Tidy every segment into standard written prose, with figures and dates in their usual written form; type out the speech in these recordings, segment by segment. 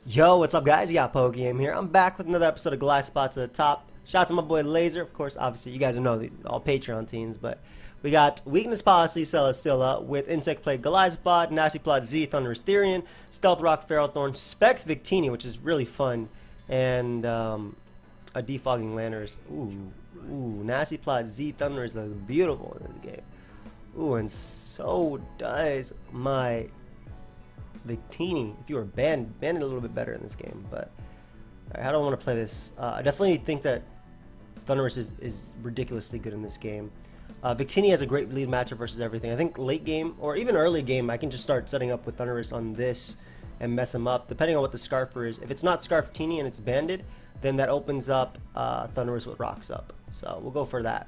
Yo, what's up guys? You got Pokegame here. I'm back with another episode of Golisopod To The Top. Shout out to my boy Laser. Of course, obviously, you guys know all Patreon teams, but we got Weakness Policy, Celesteela with Insect Plague Golisopod, Nasty Plot Z, Thunderous Therian, Stealth Rock Ferrothorn, Specs Victini, which is really fun, and a Defogging Landers. Ooh, Nasty Plot Z, Thunderous looks beautiful in this game. Ooh, and so does my Victini. If you were banned a little bit better in this game, but I don't want to play this. I definitely think that Thunderous is ridiculously good in this game. Victini has a great lead matchup versus everything. I think late game or even early game, I can just start setting up with Thunderous on this and mess him up, depending on what the Scarfer is. If it's not Scarftini and it's banded, then that opens up Thunderous with Rocks Up. So we'll go for that.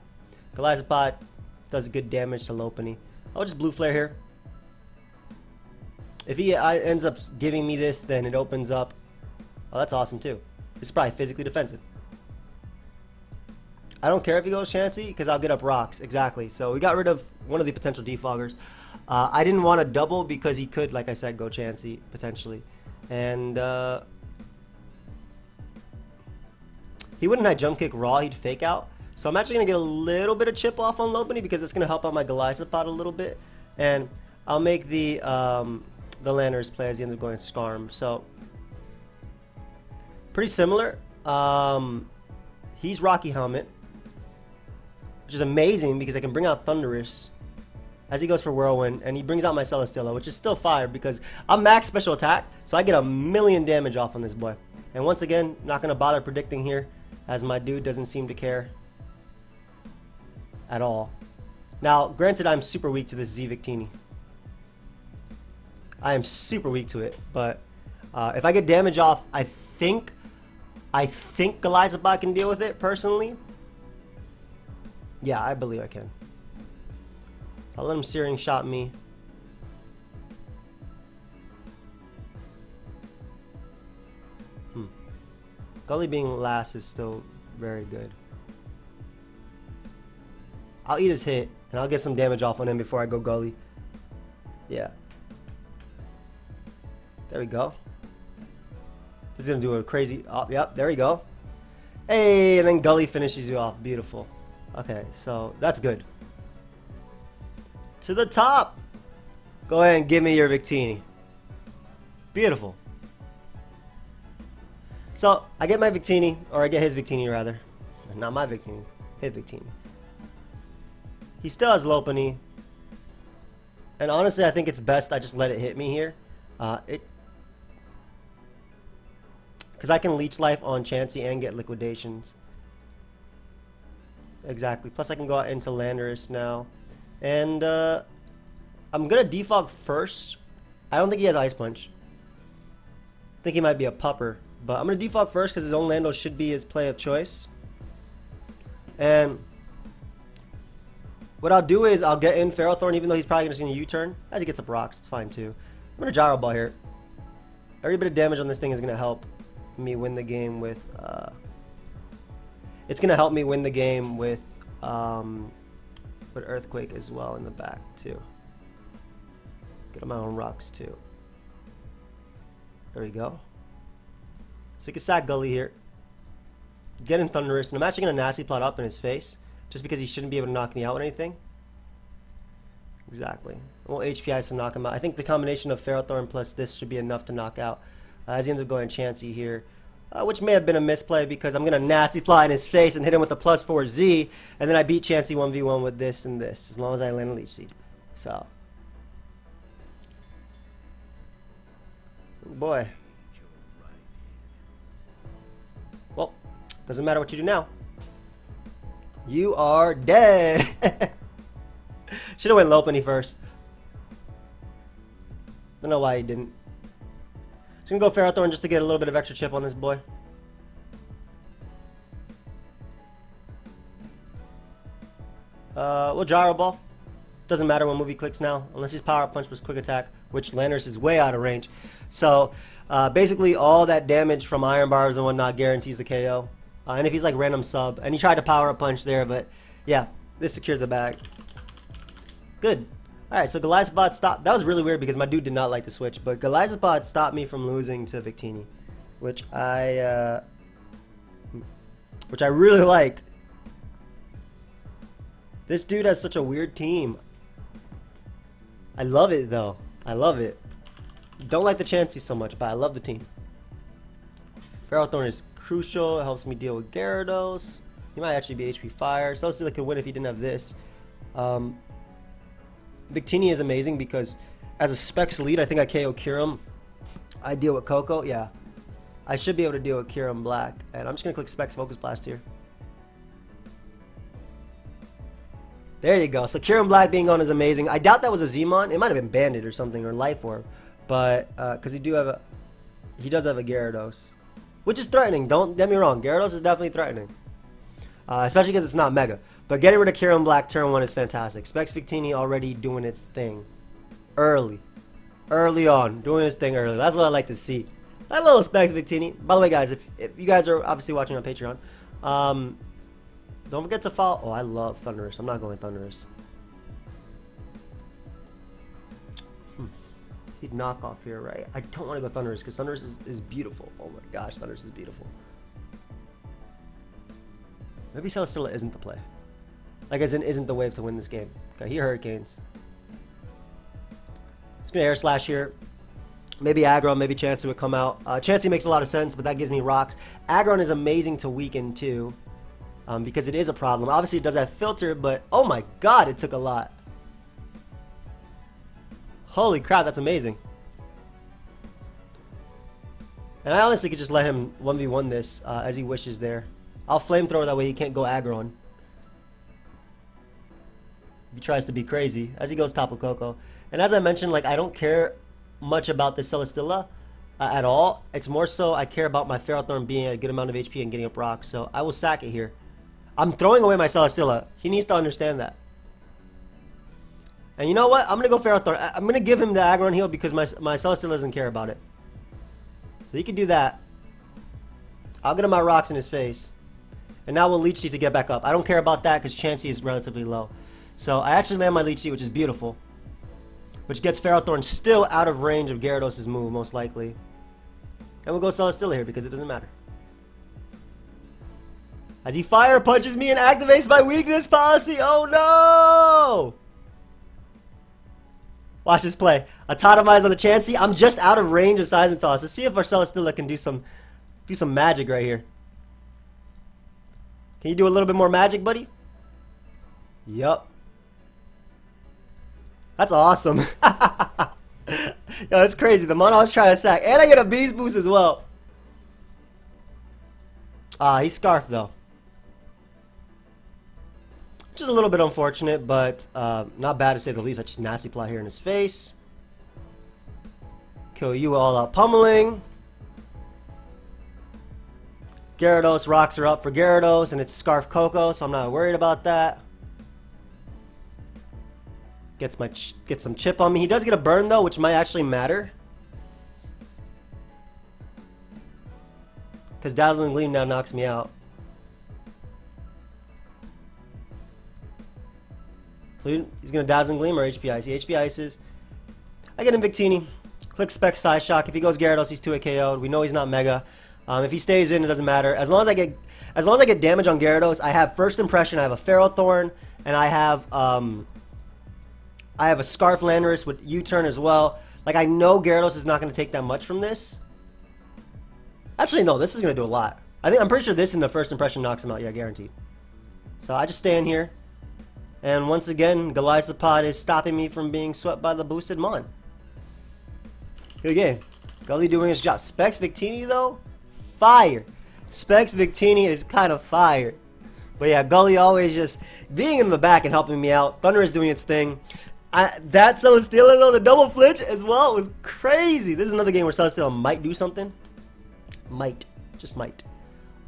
Golisopod does good damage to Lopunny. I'll just Blue Flare here. If he ends up giving me this, then it opens up. Oh, that's awesome too. This is probably physically defensive. I don't care if he goes Chansey because I'll get up rocks. Exactly. So we got rid of one of the potential defoggers. I didn't want to double because he could, like I said, go Chansey potentially. And he wouldn't have Jump Kick raw. He'd fake out. So I'm actually going to get a little bit of chip off on Lopunny because it's going to help out my Golisopod a little bit. And I'll make the Landers play as he ends up going Scarm. So pretty similar. He's Rocky Helmet, which is amazing because I can bring out Thunderous as he goes for Whirlwind, and he brings out my Celesteela, which is still fire because I'm max special attack, so I get a million damage off on this boy. And once again, not going to bother predicting here as my dude doesn't seem to care at all. Now, granted, I'm super weak to this Z Victini. I am super weak to it, but if I get damage off, I think Golisopod can deal with it, personally. Yeah, I believe I can. I'll let him Searing Shot me. Gully being last is still very good. I'll eat his hit, and I'll get some damage off on him before I go Gully. Yeah. There we go. This is going to do a crazy... Oh, yep, there we go. Hey, and then Gully finishes you off. Beautiful. Okay, so that's good. To the top. Go ahead and give me your Victini. Beautiful. So, I get my Victini, or I get his Victini rather. Not my Victini, his Victini. He still has Lopunny. And honestly, I think it's best I just let it hit me here. Because I can Leech Life on Chansey and get Liquidations. Exactly. Plus I can go out into Landorus now. And I'm going to defog first. I don't think he has Ice Punch. I think he might be a pupper. But I'm going to defog first because his own Lando should be his play of choice. And what I'll do is I'll get in Ferrothorn even though he's probably just going to U-turn. As he gets up rocks, it's fine too. I'm going to Gyro Ball here. Every bit of damage on this thing is going to help me win the game with it's gonna help me win the game with Earthquake as well in the back too. Get on my own rocks too. There we go. So we can sack Gully here. Get in Thunderous, and I'm actually gonna Nasty Plot up in his face just because he shouldn't be able to knock me out with anything. Exactly. Well, HP Ice to knock him out. I think the combination of Ferrothorn plus this should be enough to knock out. As he ends up going Chansey here, which may have been a misplay because I'm going to Nasty Plot in his face and hit him with a +4 Z, and then I beat Chansey 1v1 with this and this, as long as I land a Leech Seed. So, boy. Well, doesn't matter what you do now. You are dead. Should have went Lopunny first. Don't know why he didn't. Just gonna go Ferrothorn just to get a little bit of extra chip on this boy. We'll Gyro Ball. Doesn't matter what move he clicks now, unless his Power Punch was Quick Attack, which Landorus is way out of range. So basically all that damage from Iron Bars and whatnot guarantees the KO. And if he's like random sub, and he tried to Power Up Punch there, but yeah, This secured the bag. Good. Alright, so Golisopod stopped. That was really weird because my dude did not like the switch, but Golisopod stopped me from losing to Victini, which I really liked. This dude has such a weird team. I love it though. I love it. Don't like the Chansey so much, but I love the team. Ferrothorn is crucial. It helps me deal with Gyarados. He might actually be HP Fire. Celesteela could win if he didn't have this. Victini is amazing because as a Specs lead, I think I KO Kyurem. I deal with Coco. Yeah. I should be able to deal with Kyurem Black. And I'm just going to click Specs Focus Blast here. There you go. So Kyurem Black being on is amazing. I doubt that was a Zmon. It might have been Bandit or something, or Life Orb. But, because he does have a Gyarados. Which is threatening. Don't get me wrong. Gyarados is definitely threatening. Especially because it's not Mega. But getting rid of Kyurem Black turn 1 is fantastic. Specs Victini already doing its thing. Early on. Doing its thing early. That's what I like to see. I love Specs Victini. By the way, guys, if you guys are obviously watching on Patreon, don't forget to follow. Oh, I love Thunderous. I'm not going Thunderous. He'd knock off here, right? I don't want to go Thunderous because Thunderous is beautiful. Oh my gosh, Thunderous is beautiful. Maybe Celesteela isn't the play. Like, as in, isn't the wave to win this game. Okay, he Hurricanes. He's gonna Air Slash here. Maybe Aggron, maybe Chansey would come out. Chansey makes a lot of sense, but that gives me rocks. Aggron is amazing to weaken too, because it is a problem. Obviously, it does have filter, but oh my god, it took a lot. Holy crap, that's amazing. And I honestly could just let him 1v1 this as he wishes there. I'll Flamethrower, that way he can't go Aggron. He tries to be crazy as he goes Tapu Koko. And as I mentioned, like, I don't care much about the Celesteela at all. It's more so I care about my Ferrothorn being at a good amount of HP and getting up rocks. So I will sack it here. I'm throwing away my Celesteela. He needs to understand that. And you know what? I'm going to go Ferrothorn. I'm going to give him the Aggron heal because my Celesteela doesn't care about it. So he can do that. I'll get him my rocks in his face. And now we'll Leech Seed to get back up. I don't care about that because Chansey is relatively low. So I actually land my Leech Seed, which is beautiful. Which gets Ferrothorn still out of range of Gyarados' move, most likely. And we'll go Celesteela here because it doesn't matter. As he Fire Punches me and activates my weakness policy. Oh no! Watch this play. Autotomize on the Chansey. I'm just out of range of Seismic Toss. Let's see if our Celesteela can do some magic right here. Can you do a little bit more magic, buddy? Yup. That's awesome. Yo, that's crazy. The mono I was trying to sack. And I get a Beast Boost as well. He's Scarfed though. Which is a little bit unfortunate, but not bad to say the least. I just nasty plot here in his face. Kill you all out pummeling. Gyarados, rocks are up for Gyarados, and it's Scarf Coco, so I'm not worried about that. Gets some chip on me. He does get a burn though, which might actually matter. Because Dazzling Gleam now knocks me out. So he's going to Dazzling Gleam or HP Ice. HP Ices. I get him Victini. Click Spec Side Shock. If he goes Gyarados, he's 2 KO'd. We know he's not Mega. If he stays in, it doesn't matter. As long as I get damage on Gyarados, I have First Impression. I have a Ferrothorn, and I have a Scarf Landorus with U-turn as well. Like, I know Gyarados is not going to take that much from this. Actually, no, this is going to do a lot. I'm pretty sure this in the First Impression knocks him out. Yeah, guaranteed. So I just stand here. And once again, Golisopod is stopping me from being swept by the boosted Mon. Good game. Gully doing his job. Specs Victini, though? Fire. Specs Victini is kind of fire. But yeah, Gully always just being in the back and helping me out. Thunder is doing its thing. That Celesteela, though, the double flinch as well was crazy. This is another game where Celesteela might do something. Might. Just might.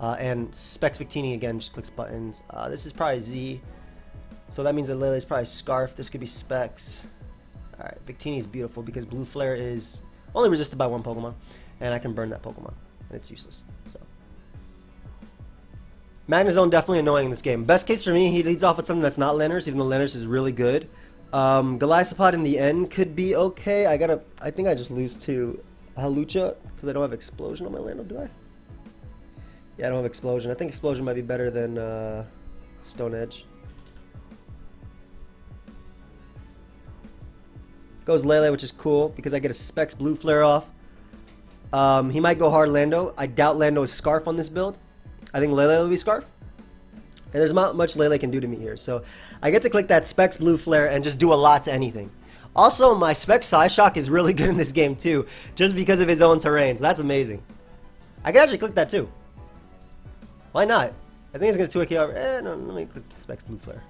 And Specs Victini, again, just clicks buttons. This is probably Z. So that means that Lily's probably Scarf. This could be Specs. Alright, Victini is beautiful because Blue Flare is only resisted by one Pokemon. And I can burn that Pokemon. And it's useless. So Magna Zone definitely annoying in this game. Best case for me, he leads off with something that's not Lanners, even though Lanners is really good. Golisopod in the end could be okay. I think I just lose to Halucha because I don't have Explosion on my Lando, do I? Yeah, I don't have Explosion. I think Explosion might be better than Stone Edge. Goes Lele, which is cool because I get a Specs Blue Flare off. He might go hard Lando. I doubt Lando is Scarf on this build. I think Lele will be Scarf. And there's not much Lele can do to me here. So I get to click that Specs Blue Flare and just do a lot to anything. Also, my Specs Psyshock is really good in this game too, just because of his own terrain. So that's amazing. I can actually click that too. Why not? I think it's going to 2-kill over. No, let me click Specs Blue Flare.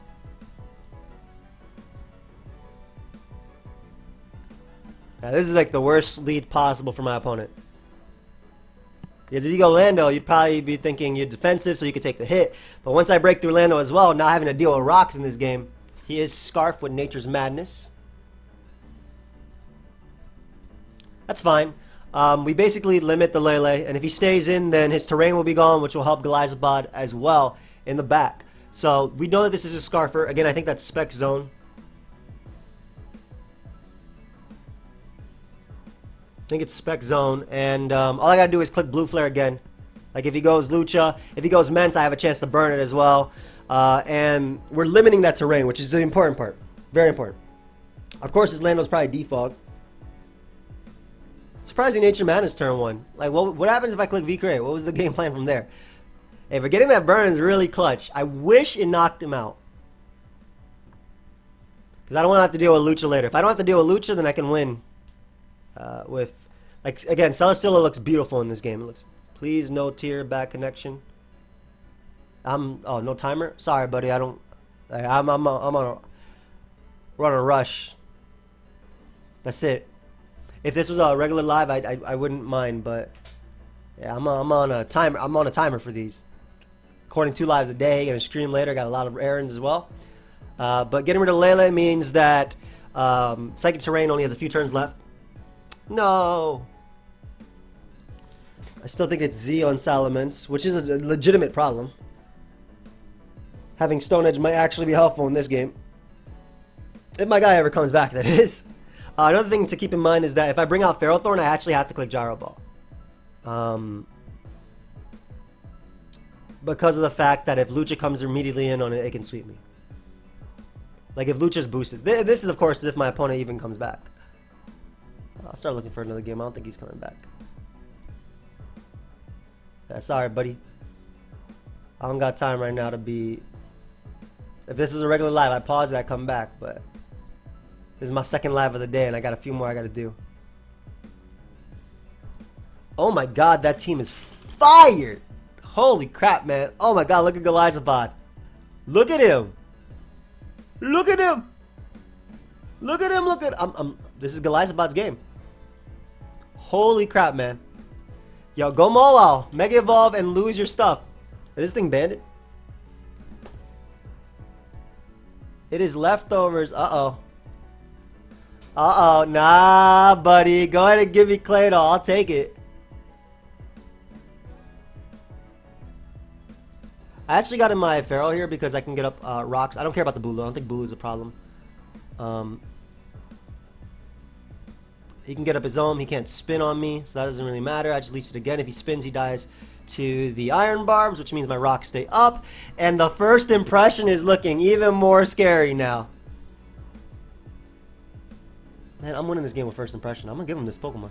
Now, this is like the worst lead possible for my opponent. Because if you go Lando, you'd probably be thinking you're defensive so you could take the hit. But once I break through Lando as well, not having to deal with rocks in this game, he is Scarf with Nature's Madness. That's fine. We basically limit the Lele, and if he stays in, then his terrain will be gone, which will help Golisopod as well in the back. So we know that this is a Scarfer. Again, I think that's Spec Zone. I think it's Spec Zone, and all I gotta do is click Blue Flare again. Like if he goes Lucha, if he goes Mence, I have a chance to burn it as well. And we're limiting that terrain, which is the important part. Very important. Of course, his Lando's probably defog. Surprising Nature Madness turn 1. Like, what happens if I click V-Create? What was the game plan from there? Hey, but getting that burn is really clutch. I wish it knocked him out. Because I don't want to have to deal with Lucha later. If I don't have to deal with Lucha, then I can win. With, like, again, Celesteela looks beautiful in this game. It looks, please, no tier, bad connection. Oh, no timer? Sorry, buddy, I'm on a, we're on a rush. That's it. If this was a regular live, I wouldn't mind, but yeah, I'm on a timer. I'm on a timer for these. Recording 2 lives a day, gonna stream later. Got a lot of errands as well. But getting rid of Lele means that Psychic Terrain only has a few turns left. No. I still think it's Z on Salamence, which is a legitimate problem. Having Stone Edge might actually be helpful in this game. If my guy ever comes back, that is. Another thing to keep in mind is that if I bring out Ferrothorn, I actually have to click Gyro Ball. Because of the fact that if Lucha comes immediately in on it, it can sweep me. Like if Lucha's boosted. This is, of course, if my opponent even comes back. I'll start looking for another game. I don't think he's coming back. Yeah, sorry, buddy. I don't got time right now to be... If this is a regular live, I pause it, I come back, but... This is my second live of the day, and I got a few more I gotta do. Oh my god, that team is fired! Holy crap, man. Oh my god, look at Golisopod. Look at him! Look at him! Look at him, look at... this is Golisopod's game. Holy crap, man. Yo, go Mowwow. Mega Evolve and lose your stuff. Is this thing banded? It is leftovers. Uh-oh. Uh-oh. Nah, buddy. Go ahead and give me Claydol. I'll take it. I actually got in my Pharaoh here because I can get up rocks. I don't care about the Bulu. I don't think Bulu's a problem. He can get up his own. He can't spin on me, so that doesn't really matter. I just leech it again. If he spins, he dies to the Iron Barbs, which means my rocks stay up. And the first impression is looking even more scary now. Man, I'm winning this game with first impression. I'm going to give him this Pokemon.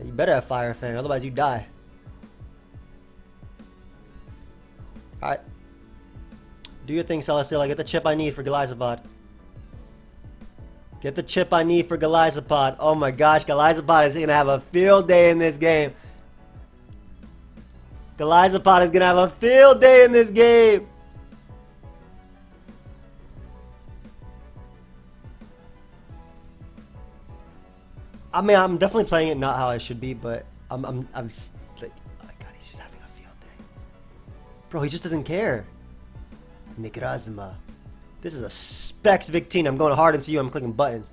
You better have Fire Fang, otherwise you die. Alright. Do your thing, Celesteela. Get the chip I need for Golisopod. Get the chip I need for Golisopod. Oh my gosh, Golisopod is going to have a field day in this game. Golisopod is going to have a field day in this game. I mean, I'm definitely playing it not how I should be, but I'm like, oh my god, he's just having a field day. Bro, he just doesn't care. Nikrazma. This is a Specs Victini. I'm going hard into you. I'm clicking buttons.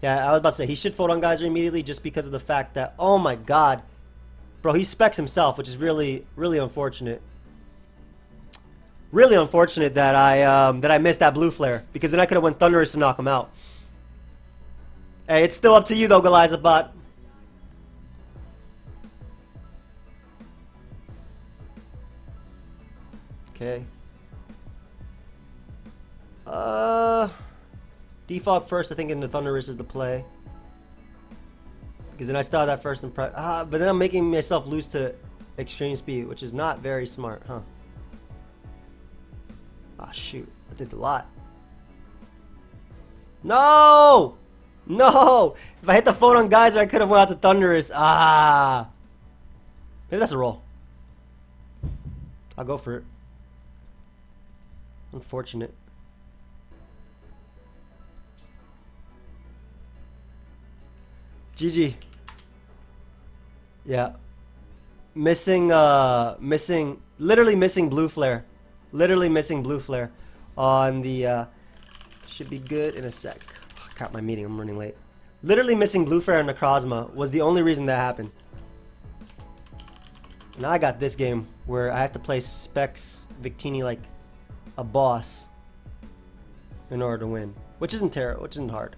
Yeah, I was about to say, he should fold on Geyser immediately just because of the fact that, oh my god. Bro, he specs himself, which is really, really unfortunate. Really unfortunate that I missed that blue flare, because then I could have went Thunderous to knock him out. Hey, it's still up to you though, Golisopod. Okay. Default first, I think into Thunderous is the play. Because then I still have that first impression. But then I'm making myself lose to extreme speed, which is not very smart, huh? Ah, shoot. I did a lot. No! No! If I hit the phone on Geyser, I could have went out to Thunderous. Ah! Maybe that's a roll. I'll go for it. Unfortunate. GG. Yeah. Literally missing blue flare. Literally missing blue flare on the, should be good in a sec. Oh, crap, my meeting, I'm running late. Literally missing blue flare on Necrozma was the only reason that happened. Now I got this game where I have to play Specs Victini like a boss in order to win, which isn't terrible, which isn't hard.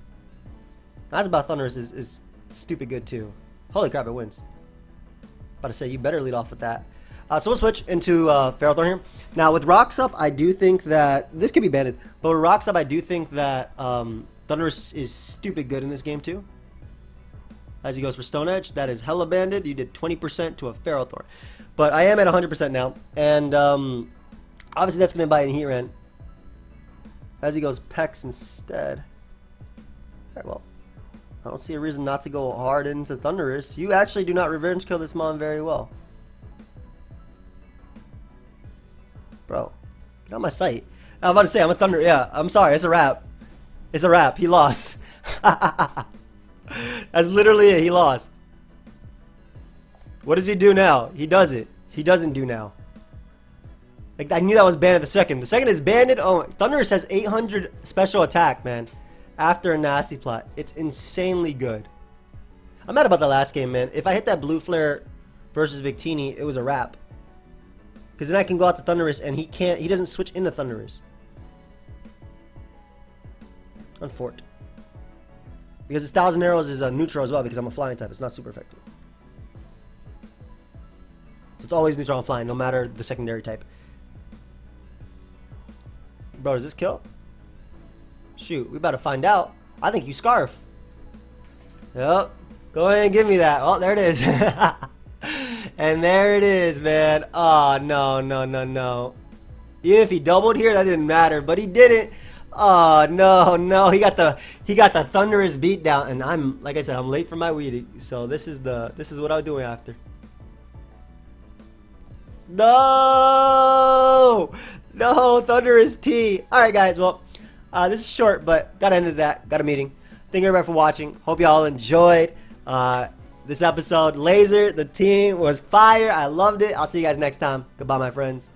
That's about Thunderous is stupid good too. Holy crap, it wins. About to say, you better lead off with that. So we'll switch into Ferrothorn here. Now with Rocks up, I do think that this could be banded, but with Rocks up, I do think that Thunderous is stupid good in this game too. As he goes for Stone Edge, that is hella banded. You did 20% to a Ferrothorn, but I am at 100% now, and obviously that's going to buy in Heatran. As he goes Pex instead. Alright, well, I don't see a reason not to go hard into Thunderous. You actually do not revenge kill this Mon very well. Bro, get on my sight. I'm about to say, I'm a Thunder. Yeah, I'm sorry. It's a wrap. It's a wrap. He lost. That's literally it. He lost. What does he do now? He does it. He doesn't do now. Like, I knew that was banded the second. The second is banded. Oh, Thunderous has 800 special attack, man. After a nasty plot. It's insanely good. I'm mad about the last game, man. If I hit that blue flare versus Victini, it was a wrap. Because then I can go out to Thunderous and he doesn't switch into Thunderous. Unfortunate. Because his 1,000 arrows is a neutral as well because I'm a flying type. It's not super effective. So it's always neutral and flying, no matter the secondary type. Bro, does this kill? Shoot, we about to find out. I think you Scarf. Yep. Go ahead and give me that. Oh, there it is. And there it is, man. Oh, no, no, no, no. Even if he doubled here, that didn't matter. But he didn't. Oh, no, no. He got the Thunderous beatdown. And I'm, like I said, I'm late for my weeding. So this is what I'm doing after. No! No, Thunderous T. Alright, guys. Well, this is short, but gotta end that. Got a meeting. Thank you everybody for watching. Hope you all enjoyed this episode. Laser, the team was fire. I loved it. I'll see you guys next time. Goodbye, my friends.